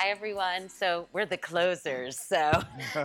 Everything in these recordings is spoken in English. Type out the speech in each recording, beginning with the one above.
Hi, everyone. So we're the closers. So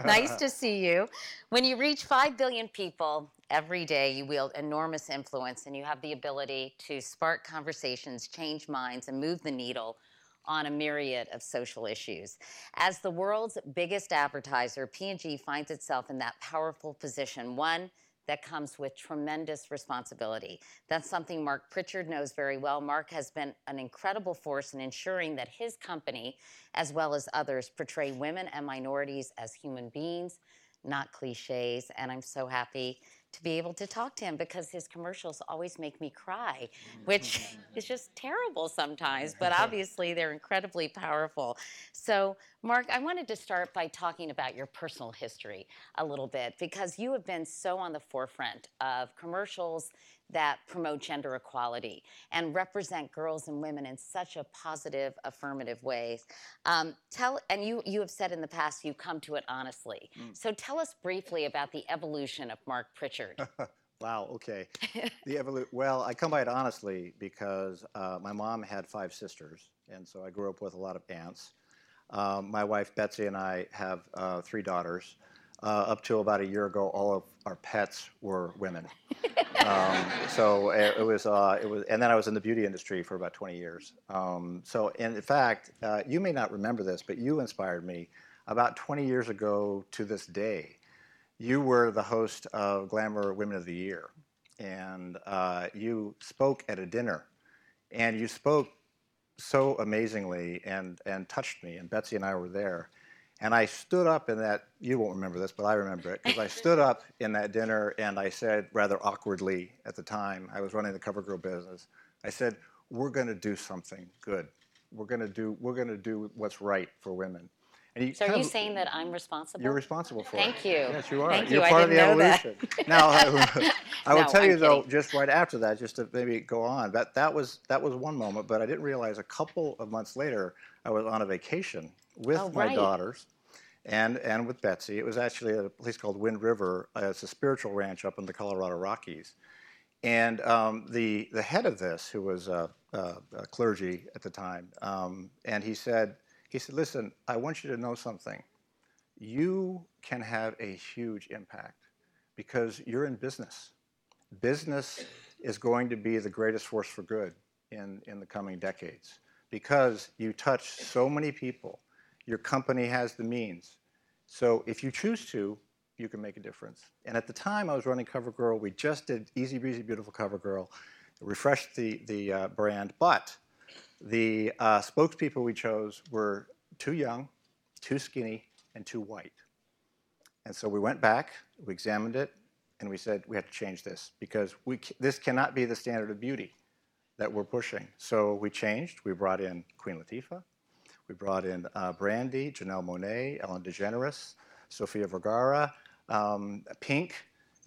nice to see you. When you reach 5 billion people every day, you wield enormous influence and you have the ability to spark conversations, change minds, and move the needle on a myriad of social issues. As the world's biggest advertiser, P&G finds itself in that powerful position, one that comes with tremendous responsibility. That's something Marc Pritchard knows very well. Marc has been an incredible force in ensuring that his company, as well as others, portray women and minorities as human beings, not cliches. And I'm so happy to be able to talk to him because his commercials always make me cry, which is just terrible sometimes, but obviously they're incredibly powerful. So, Marc, I wanted to start by talking about your personal history a little bit because you have been so on the forefront of commercials that promote gender equality and represent girls and women in such a positive, affirmative ways. You have said in the past you come to it honestly. So tell us briefly about the evolution of Marc Pritchard. Wow, okay. Well, I come by it honestly because my mom had 5 sisters, and so I grew up with a lot of aunts. My wife Betsy and I have 3 daughters. Up till about a year ago, all of our pets were women. And then I was in the beauty industry for about 20 years. In fact, you may not remember this, but you inspired me about 20 years ago to this day. You were the host of Glamour Women of the Year, and you spoke at a dinner, and you spoke so amazingly and touched me, and Betsy and I were there. And I stood up in that, you won't remember this, but I remember it, because I stood up in that dinner and I said, rather awkwardly at the time, I was running the CoverGirl business, I said, we're going to do something good. We're going to do what's right for women. And So are you saying that I'm responsible? You're responsible for it. Thank you. Yes, you are. Thank you. You're I part of didn't the know evolution. that. Now, I will No, tell I'm you though, kidding. just right after that, just to maybe go on, that was one moment, but I didn't realize a couple of months later, I was on a vacation with Oh, my right. daughters and with Betsy. It was actually at a place called Wind River. It's a spiritual ranch up in the Colorado Rockies. And the head of this, who was a clergy at the time, and he said, listen, I want you to know something. You can have a huge impact because you're in business. Business is going to be the greatest force for good in the coming decades because you touch so many people. Your company has the means. So if you choose to, you can make a difference. And at the time I was running CoverGirl, we just did Easy Breezy Beautiful CoverGirl, refreshed the brand, but the spokespeople we chose were too young, too skinny, and too white. And so we went back, we examined it, and we said we have to change this because this cannot be the standard of beauty that we're pushing. So we changed. We brought in Queen Latifah. We brought in Brandy, Janelle Monáe, Ellen DeGeneres, Sofia Vergara, Pink,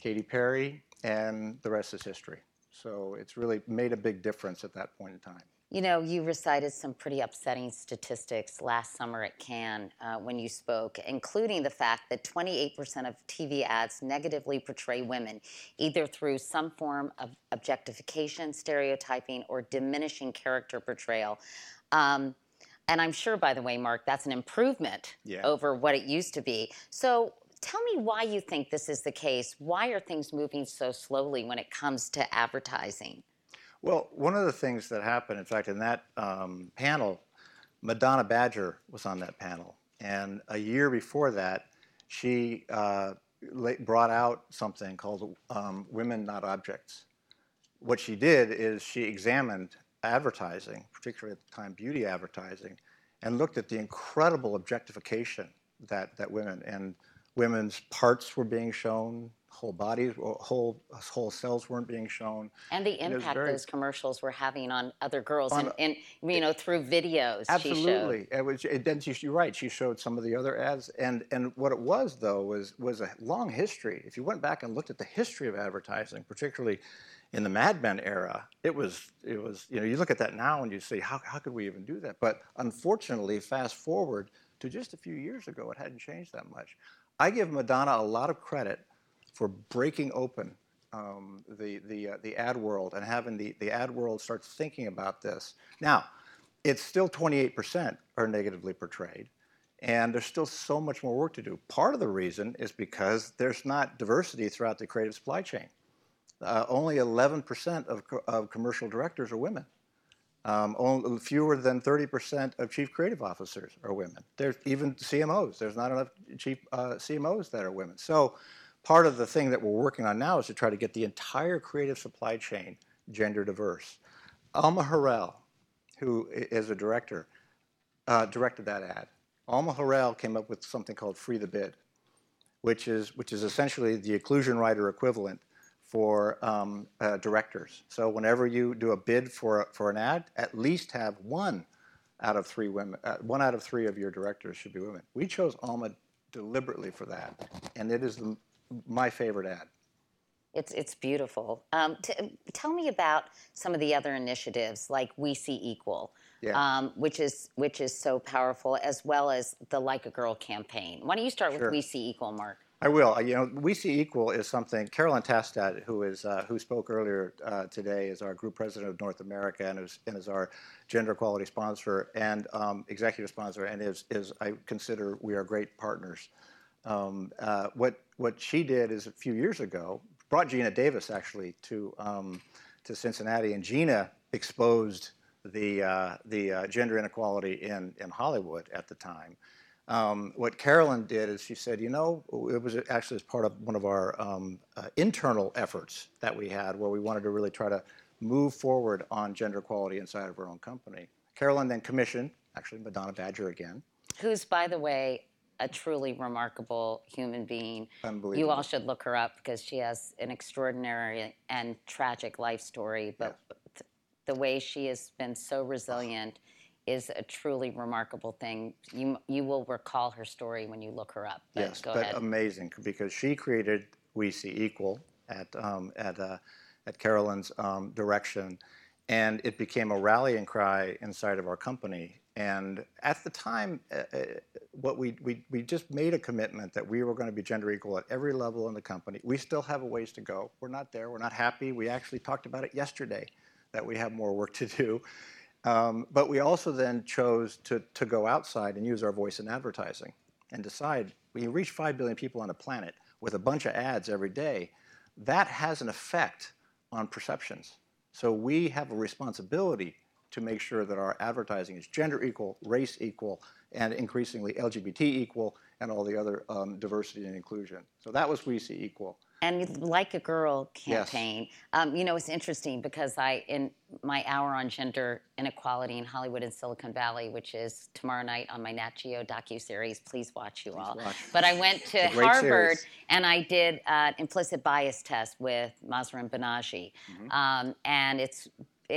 Katy Perry, and the rest is history. So it's really made a big difference at that point in time. You know, you recited some pretty upsetting statistics last summer at Cannes when you spoke, including the fact that 28% of TV ads negatively portray women, either through some form of objectification, stereotyping, or diminishing character portrayal. And I'm sure, by the way, Marc, that's an improvement over what it used to be. So tell me why you think this is the case. Why are things moving so slowly when it comes to advertising? Well, one of the things that happened, in fact, in that panel, Madonna Badger was on that panel. And a year before that, she brought out something called Women Not Objects. What she did is she examined advertising, particularly at the time beauty advertising, and looked at the incredible objectification that women's parts were being shown, whole bodies, whole cells weren't being shown. And the impact those commercials were having on other girls and through videos absolutely. She showed. You're right, she showed some of the other ads. And what it was, though, was a long history. If you went back and looked at the history of advertising, particularly in the Mad Men era, it was you look at that now and you say, how could we even do that? But unfortunately, fast forward to just a few years ago, it hadn't changed that much. I give Madonna a lot of credit for breaking open the ad world and having the ad world start thinking about this. Now, it's still 28% are negatively portrayed. And there's still so much more work to do. Part of the reason is because there's not diversity throughout the creative supply chain. Only 11% of commercial directors are women. Only fewer than 30% of chief creative officers are women. There's even CMOs. There's not enough chief CMOs that are women. So part of the thing that we're working on now is to try to get the entire creative supply chain gender diverse. Alma Harrell, who is a director, directed that ad. Alma Harrell came up with something called Free the Bid, which is essentially the inclusion rider equivalent for directors. So whenever you do a bid for an ad, at least have 1 out of 3 women. 1 out of 3 of your directors should be women. We chose Alma deliberately for that, and it is my favorite ad. It's beautiful. Tell me about some of the other initiatives, like We See Equal, Yeah. which is so powerful, as well as the Like a Girl campaign. Why don't you start with We See Equal, Marc? I will. You know, We See Equal is something. Carolyn Tastad, who spoke earlier today, is our group president of North America and is our gender equality sponsor and executive sponsor, and is I consider we are great partners. What she did is a few years ago brought Gina Davis actually to Cincinnati, and Gina exposed the gender inequality in Hollywood at the time. What Carolyn did is she said, you know, it was actually as part of one of our internal efforts that we had where we wanted to really try to move forward on gender equality inside of our own company. Carolyn then commissioned, actually, Madonna Badger again. Who's, by the way, a truly remarkable human being. Unbelievable. You all should look her up because she has an extraordinary and tragic life story. But yes, the way she has been so resilient is a truly remarkable thing. You will recall her story when you look her up. But yes, go but ahead. Amazing, because she created We See Equal at Carolyn's direction, and it became a rallying cry inside of our company. And at the time, what we just made a commitment that we were going to be gender equal at every level in the company. We still have a ways to go. We're not there. We're not happy. We actually talked about it yesterday, that we have more work to do. But we also then chose to go outside and use our voice in advertising and decide, when you reach 5 billion people on the planet with a bunch of ads every day, that has an effect on perceptions. So we have a responsibility to make sure that our advertising is gender equal, race equal, and increasingly LGBT equal, and all the other diversity and inclusion. So that was We See Equal. And Like a Girl campaign, yes. You know, it's interesting because in my hour on gender inequality in Hollywood and Silicon Valley, which is tomorrow night on my Nat Geo docuseries, please watch you all. But I went to Harvard and I did an implicit bias test with Mahzarin Banaji. Mm-hmm. And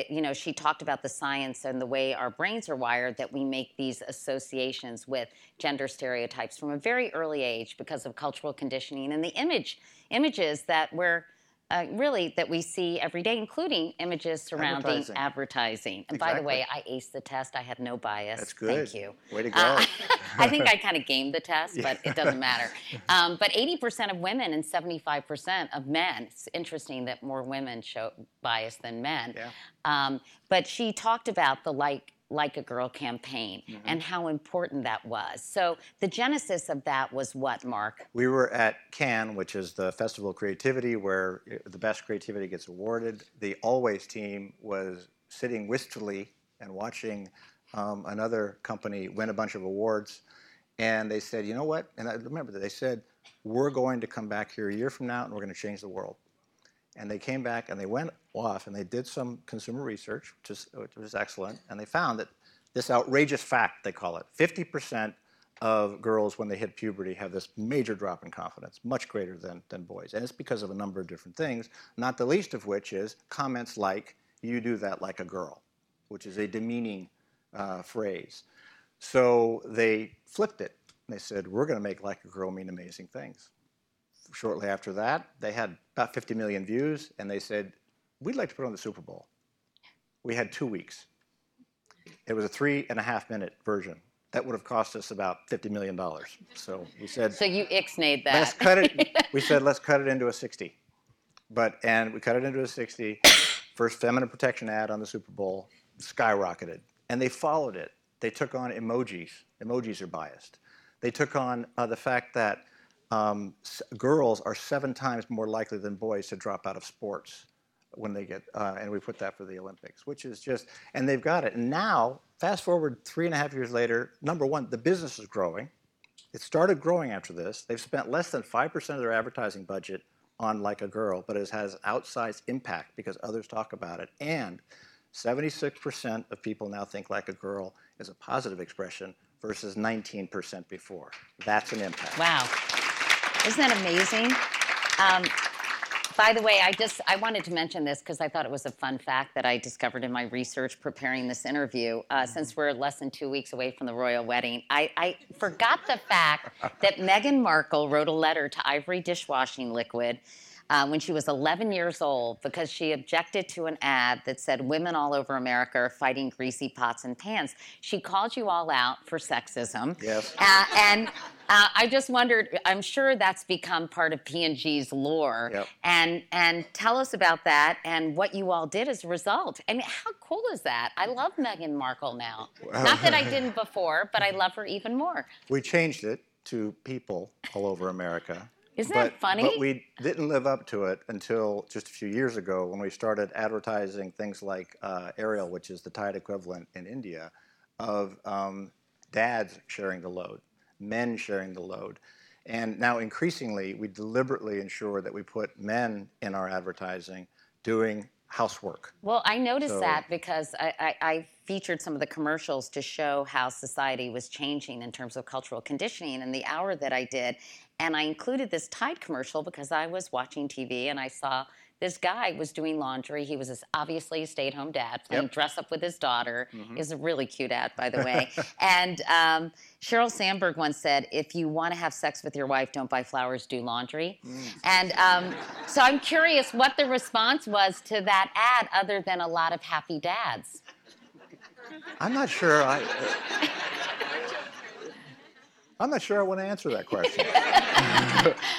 you know, she talked about the science and the way our brains are wired, that we make these associations with gender stereotypes from a very early age because of cultural conditioning and the images that we're really that we see every day, including images surrounding advertising. And by the way, I aced the test. I had no bias. That's good. Thank you. Way to go. I think I kind of gamed the test, but it doesn't matter. But 80% of women and 75% of men. It's interesting that more women show bias than men. Yeah. But she talked about the Like a Girl campaign, mm-hmm. and how important that was. So the genesis of that was what, Marc? We were at Cannes, which is the Festival of Creativity, where the best creativity gets awarded. The Always team was sitting wistfully and watching another company win a bunch of awards. And they said, you know what? And I remember that they said, we're going to come back here a year from now and we're going to change the world. And they came back and they went off and they did some consumer research, which was excellent. And they found that this outrageous fact, they call it, 50% of girls when they hit puberty have this major drop in confidence, much greater than boys. And it's because of a number of different things, not the least of which is comments like, you do that like a girl, which is a demeaning phrase. So they flipped it. They said, we're going to make Like a Girl mean amazing things. Shortly after that, they had about 50 million views, and they said, we'd like to put it on the Super Bowl. We had 2 weeks. It was a 3.5-minute version. That would have cost us about $50 million. So we said... So you ixnayed that. Let's cut it. We said, let's cut it into a 60. And we cut it into a 60. First feminine protection ad on the Super Bowl skyrocketed. and they followed it. They took on emojis. Emojis are biased. They took on the fact that girls are 7 times more likely than boys to drop out of sports when they get, and we put that for the Olympics, which is just, and they've got it. And now, fast forward 3.5 years later, number one, the business is growing. It started growing after this. They've spent less than 5% of their advertising budget on Like a Girl, but it has outsized impact because others talk about it. And 76% of people now think Like a Girl is a positive expression versus 19% before. That's an impact. Wow. Isn't that amazing? By the way, I wanted to mention this because I thought it was a fun fact that I discovered in my research preparing this interview. Since we're less than 2 weeks away from the royal wedding, I forgot the fact that Meghan Markle wrote a letter to Ivory dishwashing liquid when she was 11 years old because she objected to an ad that said women all over America are fighting greasy pots and pans. She called you all out for sexism. Yes. And I just wondered, I'm sure that's become part of P&G's lore. Yep. And tell us about that and what you all did as a result. I mean, how cool is that? I love Meghan Markle now. Not that I didn't before, but I love her even more. We changed it to people all over America. Isn't that funny? But we didn't live up to it until just a few years ago when we started advertising things like Ariel, which is the Tide equivalent in India, of dads sharing the load, men sharing the load. And now increasingly, we deliberately ensure that we put men in our advertising doing housework. Well, I noticed that because I featured some of the commercials to show how society was changing in terms of cultural conditioning in the hour that I did. And I included this Tide commercial because I was watching TV and I saw this guy was doing laundry. He was obviously a stay-at-home dad playing dress up with his daughter. He's a really cute ad, by the way. And Sheryl Sandberg once said, if you want to have sex with your wife, don't buy flowers, do laundry. And so I'm curious what the response was to that ad other than a lot of happy dads. I'm not sure I'm not sure I want to answer that question.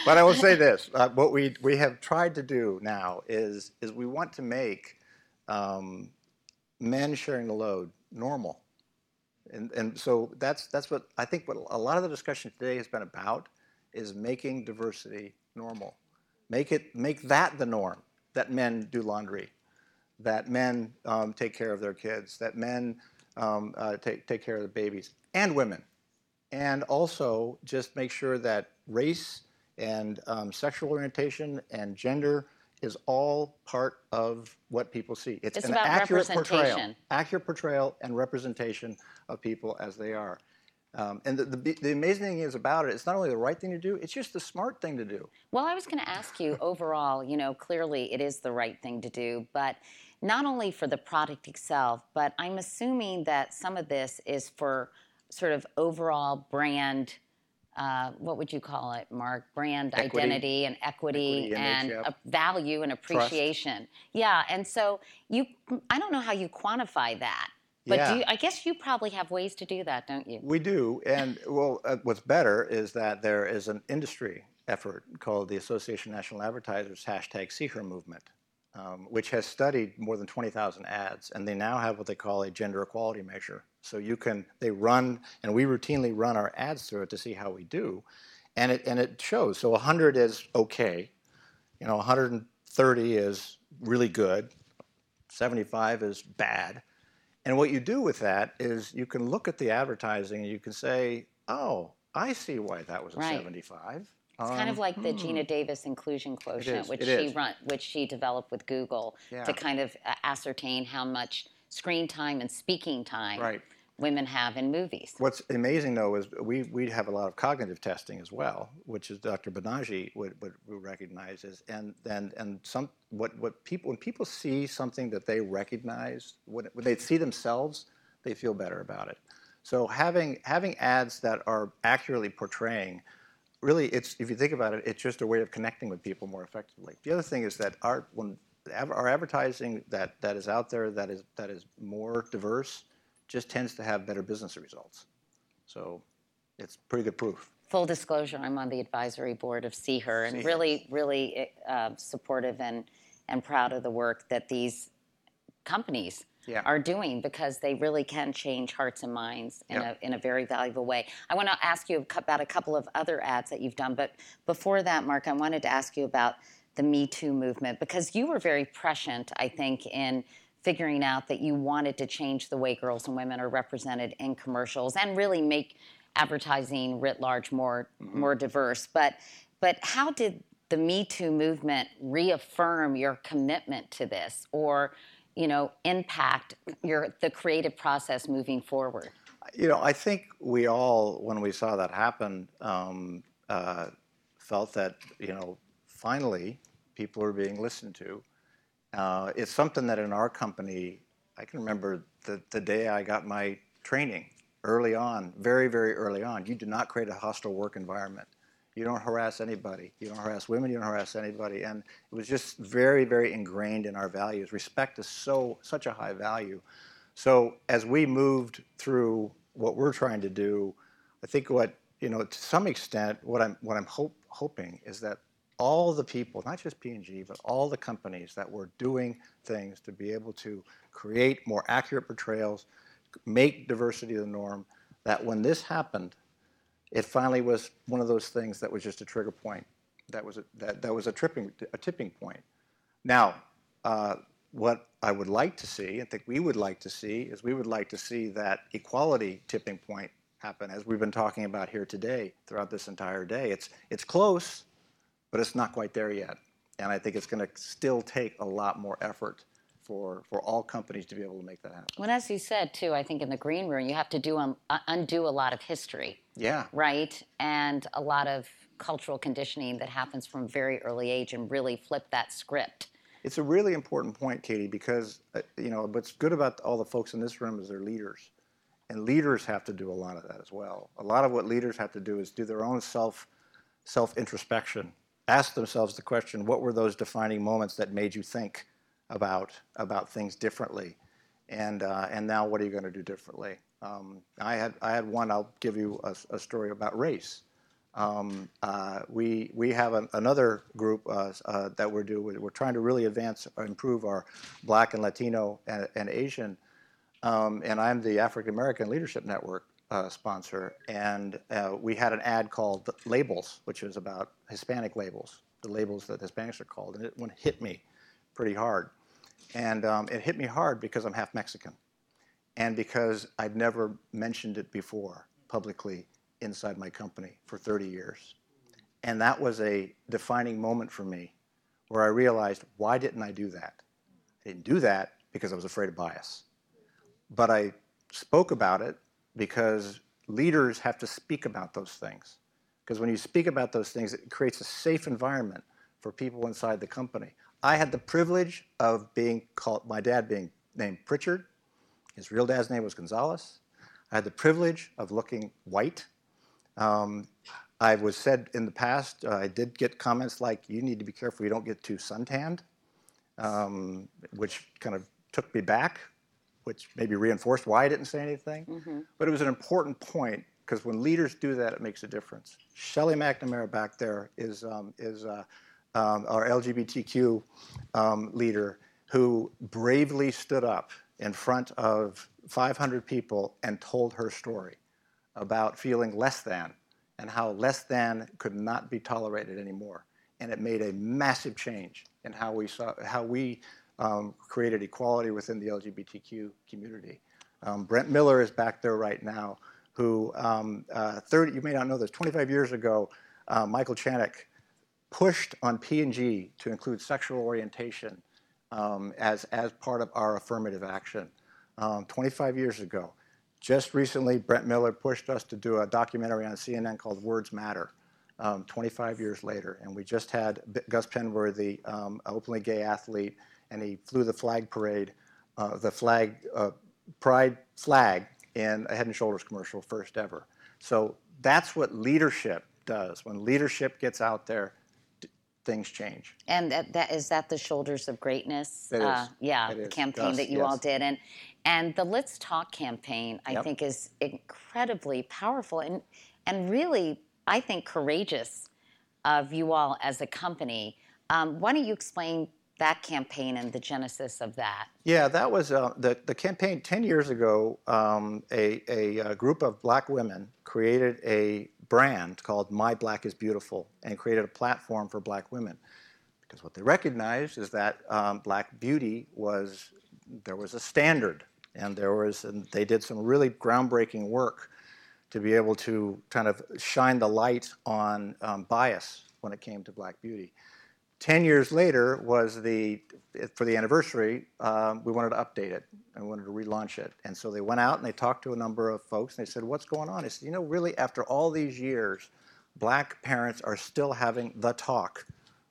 But I will say this. What we have tried to do now is we want to make men sharing the load normal. And so that's what I think what a lot of the discussion today has been about is making diversity normal. Make that the norm, that men do laundry, that men take care of their kids, that men take care of the babies, and women. And also just make sure that race and sexual orientation and gender is all part of what people see. It's an about accurate representation. Accurate portrayal and representation of people as they are. And the amazing thing is about it, it's not only the right thing to do, it's just the smart thing to do. Well, I was going to ask you, overall, clearly it is the right thing to do, but not only for the product itself, but I'm assuming that some of this is for sort of overall brand, what would you call it, Marc? Brand identity and equity and value and appreciation. Trust. Yeah, and so I don't know how you quantify that. But I guess you probably have ways to do that, don't you? We do, and well, what's better is that there is an industry effort called the Association of National Advertisers #SeeHer movement, which has studied more than 20,000 ads, and they now have what they call a gender equality measure. So they run, and we routinely run our ads through it to see how we do, and it shows. So 100 is okay, 130 is really good, 75 is bad. And what you do with that is you can look at the advertising and you can say, oh, I see why that was a 75. It's kind of like the Gina Davis inclusion quotient, which she developed with Google to kind of ascertain how much screen time and speaking time women have in movies. What's amazing, though, is we have a lot of cognitive testing as well, which is Dr. Banerjee would recognize is, when people see something that they recognize, when they see themselves, they feel better about it. So having ads that are accurately portraying, really, if you think about it, it's just a way of connecting with people more effectively. The other thing is that our advertising that is out there that is more diverse just tends to have better business results. So it's pretty good proof. Full disclosure, I'm on the advisory board of SeeHer, and really supportive and proud of the work that these companies Yeah. are doing, because they really can change hearts and minds in a very valuable way. I want to ask you about a couple of other ads that you've done, but before that, Marc, I wanted to ask you about the Me Too movement, because you were very prescient, I think, in figuring out that you wanted to change the way girls and women are represented in commercials and really make advertising writ large more diverse. But how did the Me Too movement reaffirm your commitment to this, or impact the creative process moving forward? I think we all, when we saw that happen, felt that finally people are being listened to. It's something that in our company, I can remember the day I got my training early on, very, very early on. You do not create a hostile work environment. You don't harass anybody. You don't harass women. You don't harass anybody. And it was just very, very ingrained in our values. Respect is such a high value. So as we moved through what we're trying to do, I think to some extent, what I'm hoping is that all the people, not just P&G, but all the companies that were doing things to be able to create more accurate portrayals, make diversity the norm, that when this happened, it finally was one of those things that was just a trigger point. That was a tipping point. Now, what I would like to see, I think we would like to see, is we would like to see that equality tipping point happen, as we've been talking about here today throughout this entire day. It's close, but it's not quite there yet. And I think it's going to still take a lot more effort for all companies to be able to make that happen. Well, as you said, too, I think in the green room, you have to undo a lot of history. Yeah. Right? And a lot of cultural conditioning that happens from a very early age, and really flip that script. It's a really important point, Katie, because what's good about all the folks in this room is they're leaders. And leaders have to do a lot of that as well. A lot of what leaders have to do is do their own self-introspection. Ask themselves the question, what were those defining moments that made you think about things differently? And now what are you going to do differently? I had one. I'll give you a story about race. We have another group that we're trying to really advance or improve our Black and Latino and Asian, and I'm the African American Leadership Network sponsor, and we had an ad called Labels, which is about Hispanic labels, the labels that Hispanics are called, and it one hit me pretty hard. And it hit me hard because I'm half Mexican, and because I'd never mentioned it before publicly inside my company for 30 years. And that was a defining moment for me, where I realized, why didn't I do that? I didn't do that because I was afraid of bias. But I spoke about it because leaders have to speak about those things. Because when you speak about those things, it creates a safe environment for people inside the company. I had the privilege of my dad being named Pritchard. His real dad's name was Gonzalez. I had the privilege of looking white. I was said in the past, I did get comments like, you need to be careful you don't get too suntanned, which kind of took me back, which maybe reinforced why I didn't say anything. Mm-hmm. But it was an important point, because when leaders do that, it makes a difference. Shelley McNamara back there is our LGBTQ leader, who bravely stood up in front of 500 people and told her story about feeling less than, and how less than could not be tolerated anymore. And it made a massive change in how we created equality within the LGBTQ community. Brent Miller is back there right now, who you may not know this, 25 years ago, Michael Chanick pushed on P&G to include sexual orientation as part of our affirmative action 25 years ago. Just recently, Brent Miller pushed us to do a documentary on CNN called Words Matter, 25 years later. And we just had Gus Penworthy, openly gay athlete, and he flew the flag parade, pride flag in a Head & Shoulders commercial, first ever. So that's what leadership does. When leadership gets out there, things change. And is that the Shoulders of Greatness? It is. Yeah, it is. The campaign that you all did. And the Let's Talk campaign, I think, is incredibly powerful and really, I think, courageous of you all as a company. Why don't you explain that campaign and the genesis of that? Yeah, that was the campaign 10 years ago. A group of black women created a brand called My Black is Beautiful and created a platform for black women. Because what they recognized is that black beauty there was a standard, and they did some really groundbreaking work to be able to kind of shine the light on bias when it came to black beauty. 10 years later for the anniversary, we wanted to update it and we wanted to relaunch it. And so they went out and they talked to a number of folks and they said, what's going on? They said, really, after all these years, black parents are still having the talk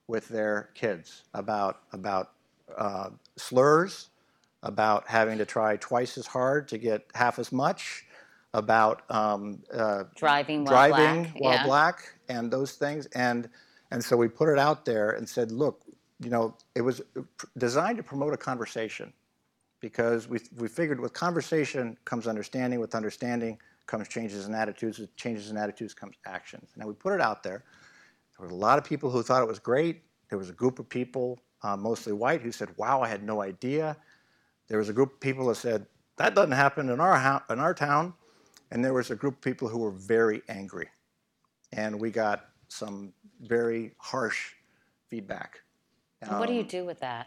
with their kids about slurs, about having to try twice as hard to get half as much, about driving while black, and those things. And so we put it out there and said, look, it was designed to promote a conversation, because we figured with conversation comes understanding, with understanding comes changes in attitudes, with changes in attitudes comes actions. Now we put it out there. There were a lot of people who thought it was great. There was a group of people, mostly white, who said, wow, I had no idea. There was a group of people that said, that doesn't happen in our town. And there was a group of people who were very angry. And we got some very harsh feedback. And what do you do with that?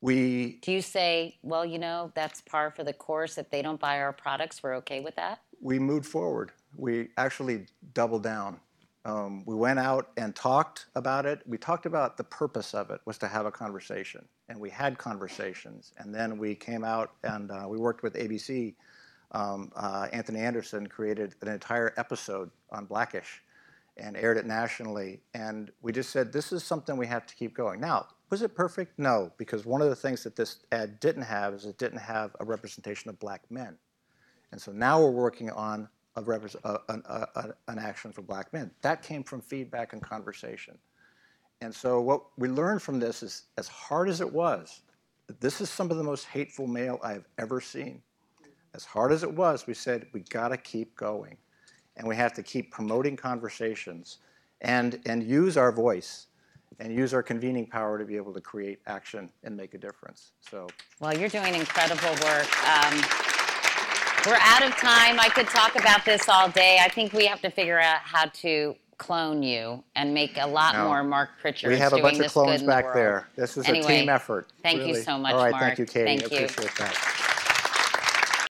Do you say, well, that's par for the course. If they don't buy our products, we're okay with that? We moved forward. We actually doubled down. We went out and talked about it. We talked about the purpose of it was to have a conversation. And we had conversations. And then we came out and we worked with ABC. Anthony Anderson created an entire episode on Blackish and aired it nationally. And we just said, this is something we have to keep going. Now, was it perfect? No, because one of the things that this ad didn't have is it didn't have a representation of black men. And so now we're working on an action for black men. That came from feedback and conversation. And so what we learned from this is, as hard as it was, this is some of the most hateful mail I've ever seen. As hard as it was, we said, we gotta keep going. And we have to keep promoting conversations and use our voice and use our convening power to be able to create action and make a difference. So, well, you're doing incredible work. We're out of time. I could talk about this all day. I think we have to figure out how to clone you and make a lot more Marc Pritchard. We have a bunch of clones back there. This is a team effort. Thank you so much, All right, Marc. thank you, Katie. Thank you. I appreciate that.